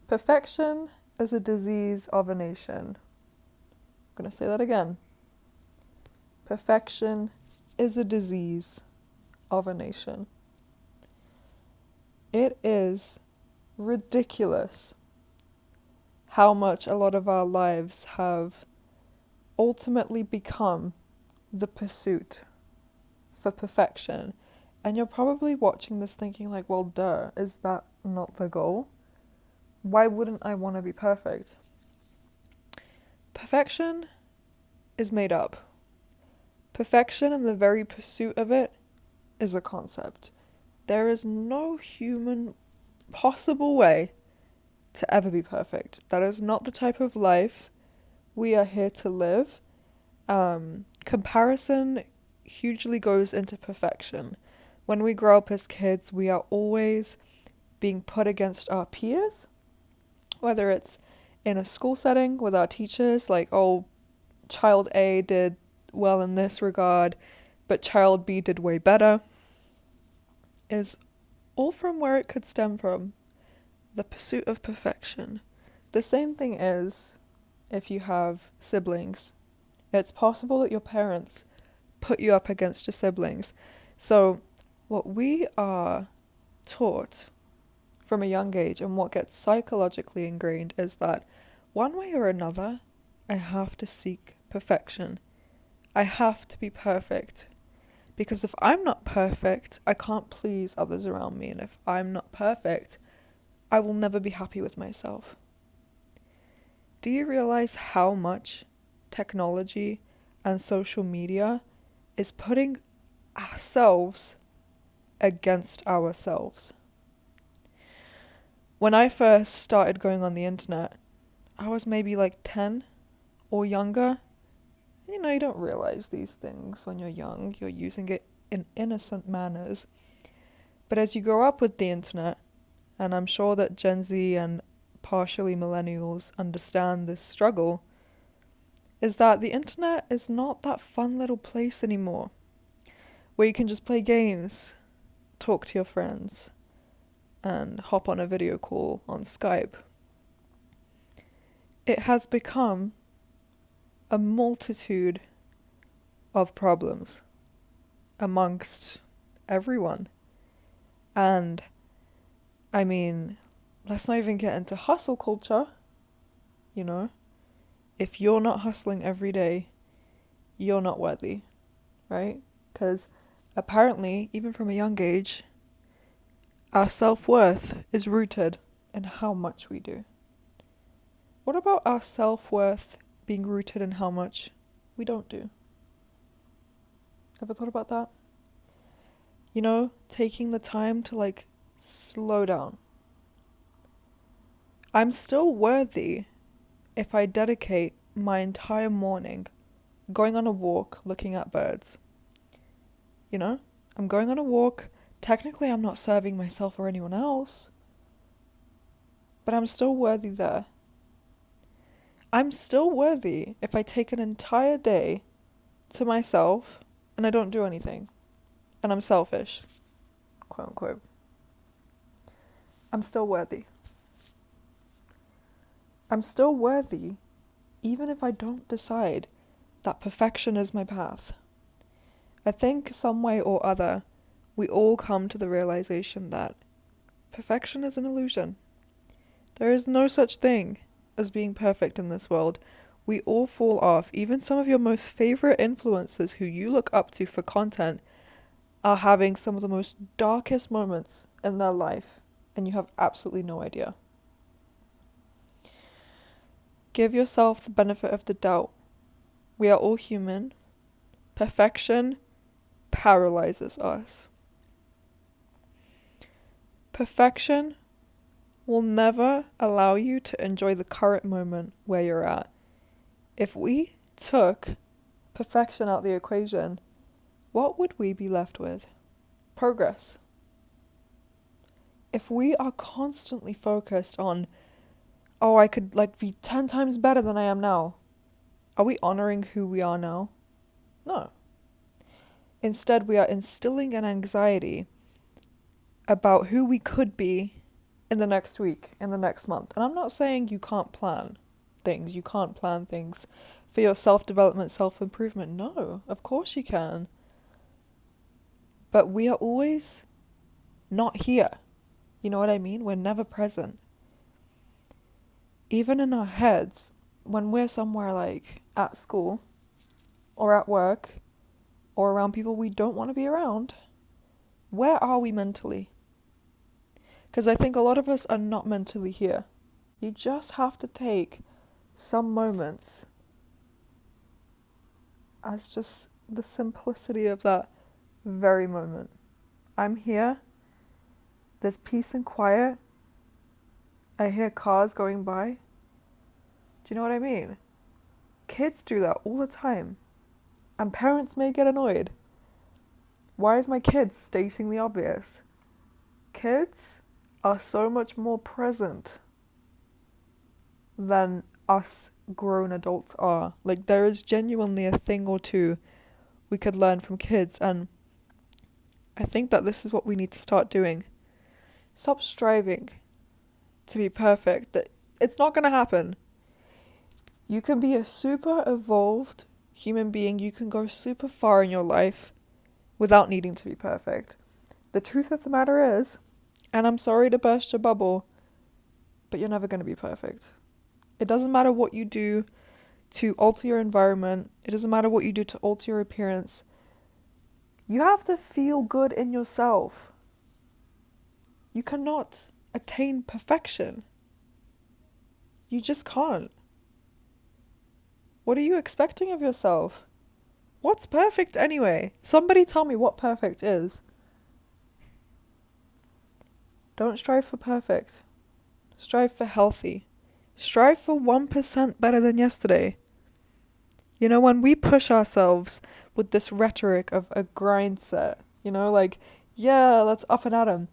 Perfection is a disease of a nation. I'm going to say that again. Perfection is a disease of a nation. It is ridiculous how much a lot of our lives have ultimately become the pursuit for perfection. And you're probably watching this thinking like, well, duh, is that not the goal? Why wouldn't I want to be perfect? Perfection is made up. Perfection and the very pursuit of it is a concept. There is no human possible way to ever be perfect. That is not the type of life we are here to live. Comparison hugely goes into perfection. When we grow up as kids, we are always being put against our peers, whether it's in a school setting with our teachers, like, oh, child A did well in this regard, but child B did way better, is all from where it could stem from, the pursuit of perfection. The same thing is if you have siblings. It's possible that your parents put you up against your siblings. So what we are taught from a young age and what gets psychologically ingrained is that one way or another, I have to seek perfection. I have to be perfect. Because if I'm not perfect, I can't please others around me. And if I'm not perfect, I will never be happy with myself. Do you realize how much technology and social media is putting ourselves against ourselves? When I first started going on the internet, I was maybe like 10 or younger. You know, you don't realize these things when you're young. You're using it in innocent manners. But as you grow up with the internet, and I'm sure that Gen Z and partially millennials understand this struggle, is that the internet is not that fun little place anymore, where you can just play games, talk to your friends, and hop on a video call on Skype. It has become a multitude of problems amongst everyone. And I mean, let's not even get into hustle culture, you know? If you're not hustling every day, you're not worthy, right? Because apparently, even from a young age, our self-worth is rooted in how much we do. What about our self-worth being rooted in how much we don't do? Ever thought about that? You know, taking the time to slow down. I'm still worthy if I dedicate my entire morning going on a walk looking at birds. You know, I'm going on a walk. Technically, I'm not serving myself or anyone else, but I'm still worthy there. I'm still worthy if I take an entire day to myself and I don't do anything, and I'm selfish, quote unquote. I'm still worthy. I'm still worthy even if I don't decide that perfection is my path. I think some way or other we all come to the realization that perfection is an illusion. There is no such thing as being perfect in this world. We all fall off. Even some of your most favorite influencers who you look up to for content are having some of the most darkest moments in their life, and you have absolutely no idea. Give yourself the benefit of the doubt. We are all human. Perfection paralyzes us. Perfection will never allow you to enjoy the current moment where you're at. If we took perfection out of the equation, what would we be left with? Progress. If we are constantly focused on, oh, I could be 10 times better than I am now, are we honoring who we are now? No. Instead, we are instilling an anxiety about who we could be in the next week, in the next month. And I'm not saying you can't plan things. You can't plan things for your self-development, self-improvement. No, of course you can. But we are always not here. You know what I mean? We're never present. Even in our heads, when we're somewhere like at school or at work or around people we don't want to be around, where are we mentally? Because I think a lot of us are not mentally here. You just have to take some moments as just the simplicity of that very moment. I'm here, there's peace and quiet, I hear cars going by. Do you know what I mean? Kids do that all the time, and parents may get annoyed. Why is my kid stating the obvious? Kids are so much more present than us grown adults are. Like, there is genuinely a thing or two we could learn from kids, and I think that this is what we need to start doing. Stop striving to be perfect. It's not going to happen. You can be a super evolved human being. You can go super far in your life without needing to be perfect. The truth of the matter is, and I'm sorry to burst your bubble, but you're never going to be perfect. It doesn't matter what you do to alter your environment. It doesn't matter what you do to alter your appearance. You have to feel good in yourself. You cannot attain perfection. You just can't. What are you expecting of yourself? What's perfect anyway? Somebody tell me what perfect is. Don't strive for perfect. Strive for healthy. Strive for 1% better than yesterday. You know, when we push ourselves with this rhetoric of a grind set, you know, like, yeah, let's up and at 'em.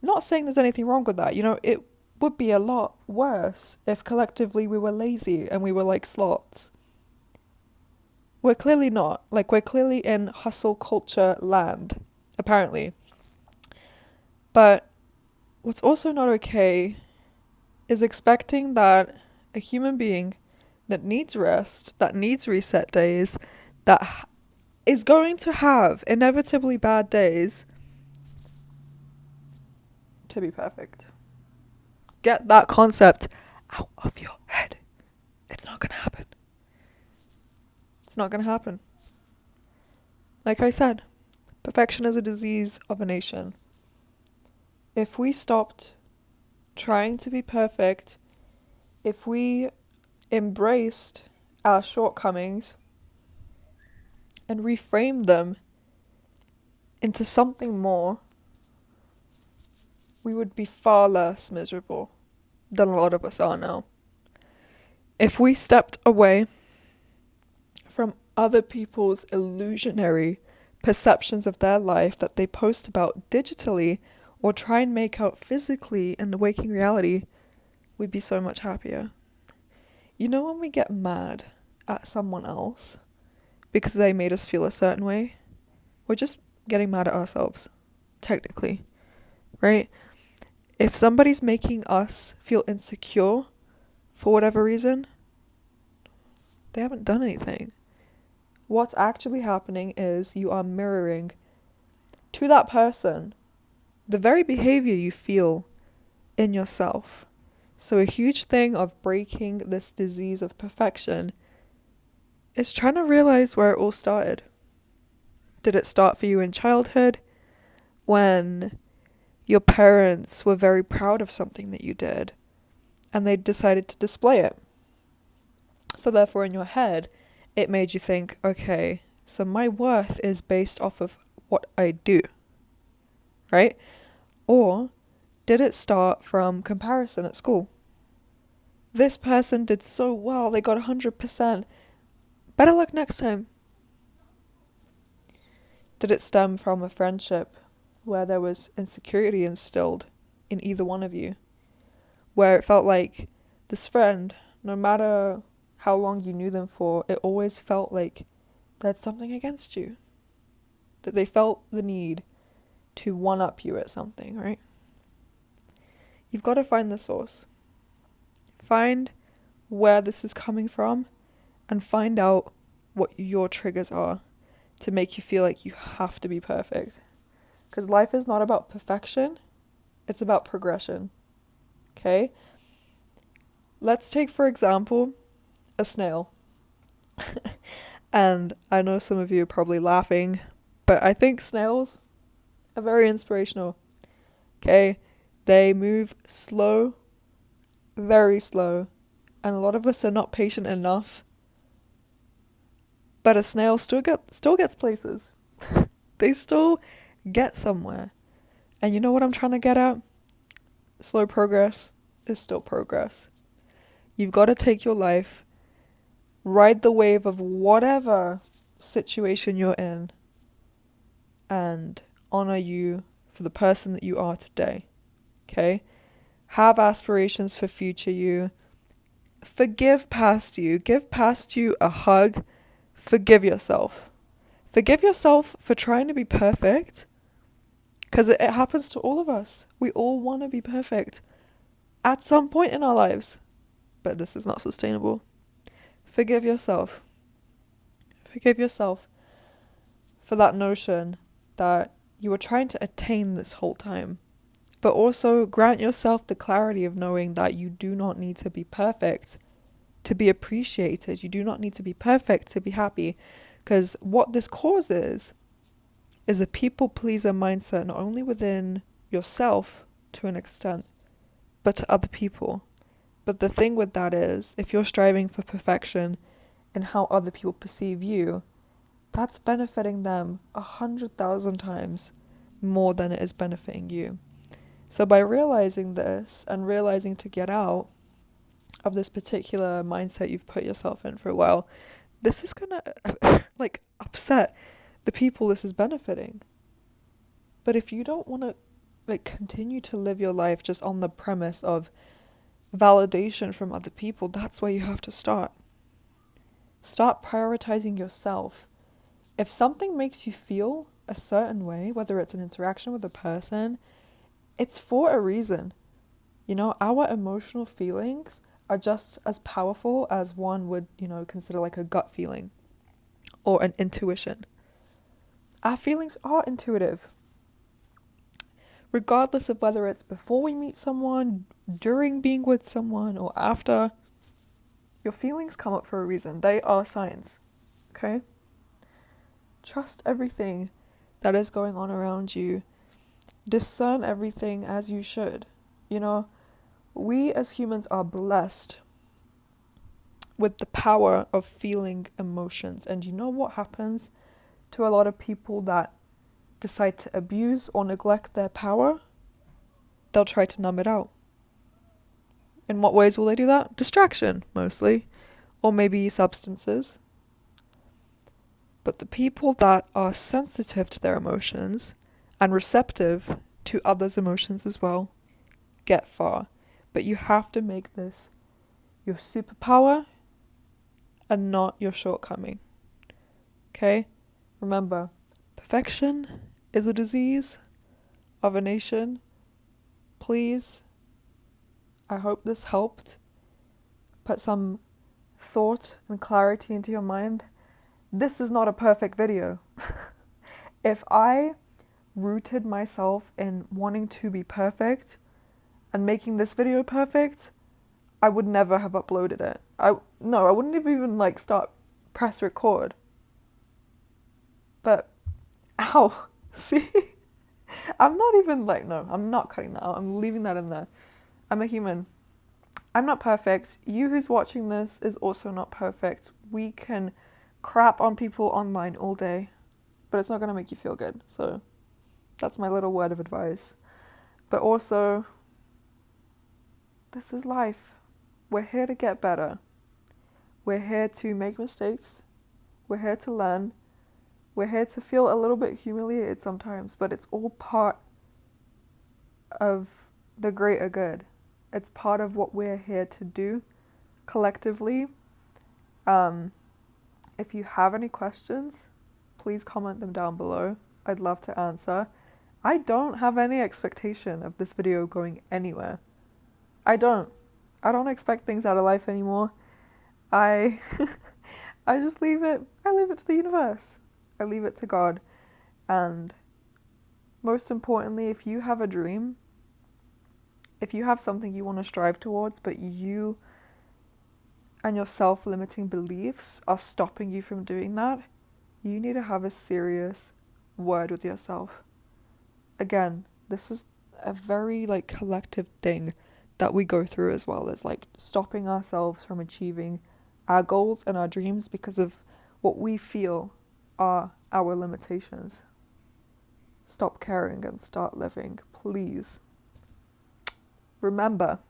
Not saying there's anything wrong with that. You know, it would be a lot worse if collectively we were lazy and we were like slots. We're clearly not. Like, we're clearly in hustle culture land, apparently. But what's also not okay is expecting that a human being that needs rest, that needs reset days, that is going to have inevitably bad days, to be perfect. Get that concept out of your head. It's not going to happen. It's not going to happen. Like I said, perfection is a disease of a nation. If we stopped trying to be perfect, if we embraced our shortcomings and reframed them into something more, we would be far less miserable than a lot of us are now. If we stepped away from other people's illusionary perceptions of their life that they post about digitally or try and make out physically in the waking reality, we'd be so much happier. You know, when we get mad at someone else because they made us feel a certain way, we're just getting mad at ourselves, technically, right? If somebody's making us feel insecure for whatever reason, they haven't done anything. What's actually happening is you are mirroring to that person the very behavior you feel in yourself. So a huge thing of breaking this disease of perfection is trying to realize where it all started. Did it start for you in childhood when your parents were very proud of something that you did and they decided to display it? So therefore in your head, it made you think, okay, so my worth is based off of what I do, right? Or did it start from comparison at school? This person did so well, they got 100%. Better luck next time. Did it stem from a friendship where there was insecurity instilled in either one of you? Where it felt like this friend, no matter how long you knew them for, it always felt like they had something against you. That they felt the need to one-up you at something, right? You've got to find the source. Find where this is coming from and find out what your triggers are to make you feel like you have to be perfect. Because life is not about perfection, it's about progression. Okay? Let's take, for example, a snail. And I know some of you are probably laughing, but I think snails are very inspirational. Okay? They move slow, very slow, and a lot of us are not patient enough. But a snail still gets places. They still get somewhere. And you know what I'm trying to get at? Slow progress is still progress. You've got to take your life, ride the wave of whatever situation you're in, and honor you for the person that you are today. Okay? Have aspirations for future you. Forgive past you. Give past you a hug. Forgive yourself. Forgive yourself for trying to be perfect, because it happens to all of us. We all want to be perfect at some point in our lives, but this is not sustainable. Forgive yourself. Forgive yourself for that notion that you were trying to attain this whole time, but also grant yourself the clarity of knowing that you do not need to be perfect to be appreciated. You do not need to be perfect to be happy, because what this causes is a people pleaser mindset, not only within yourself to an extent, but to other people. But the thing with that is, if you're striving for perfection in how other people perceive you, that's benefiting them 100,000 times more than it is benefiting you. So by realizing this and realizing to get out of this particular mindset you've put yourself in for a while, this is gonna upset the people this is benefiting. But if you don't want to continue to live your life just on the premise of validation from other people, that's where you have to start. Start prioritizing yourself. If something makes you feel a certain way, whether it's an interaction with a person, it's for a reason. You know, our emotional feelings are just as powerful as one would, consider like a gut feeling or an intuition. Our feelings are intuitive. Regardless of whether it's before we meet someone, during being with someone, or after, your feelings come up for a reason. They are signs. Okay? Trust everything that is going on around you. Discern everything as you should. We as humans are blessed with the power of feeling emotions. And you know what happens to a lot of people that decide to abuse or neglect their power? They'll try to numb it out. In what ways will they do that? Distraction, mostly. Or maybe substances. But the people that are sensitive to their emotions and receptive to others' emotions as well get far. But you have to make this your superpower and not your shortcoming. Okay? Remember, perfection is a disease of a nation. Please, I hope this helped put some thought and clarity into your mind. This is not a perfect video. If I rooted myself in wanting to be perfect and making this video perfect, I would never have uploaded it. I wouldn't have even start press record. But, ow, see? I'm not even no, I'm not cutting that out. I'm leaving that in there. I'm a human. I'm not perfect. You who's watching this is also not perfect. We can crap on people online all day, but it's not going to make you feel good. So that's my little word of advice. But also, this is life. We're here to get better. We're here to make mistakes. We're here to learn. We're here to feel a little bit humiliated sometimes, but it's all part of the greater good. It's part of what we're here to do collectively. If you have any questions, please comment them down below. I'd love to answer. I don't have any expectation of this video going anywhere. I don't. I don't expect things out of life anymore. I I just leave it. I leave it to the universe. I leave it to God. And most importantly, if you have a dream, if you have something you want to strive towards, but you and your self-limiting beliefs are stopping you from doing that, you need to have a serious word with yourself. Again, this is a very like collective thing that we go through as well, as like stopping ourselves from achieving our goals and our dreams because of what we feel are our limitations. Stop caring and start living, please. Remember,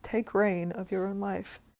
take reign of your own life.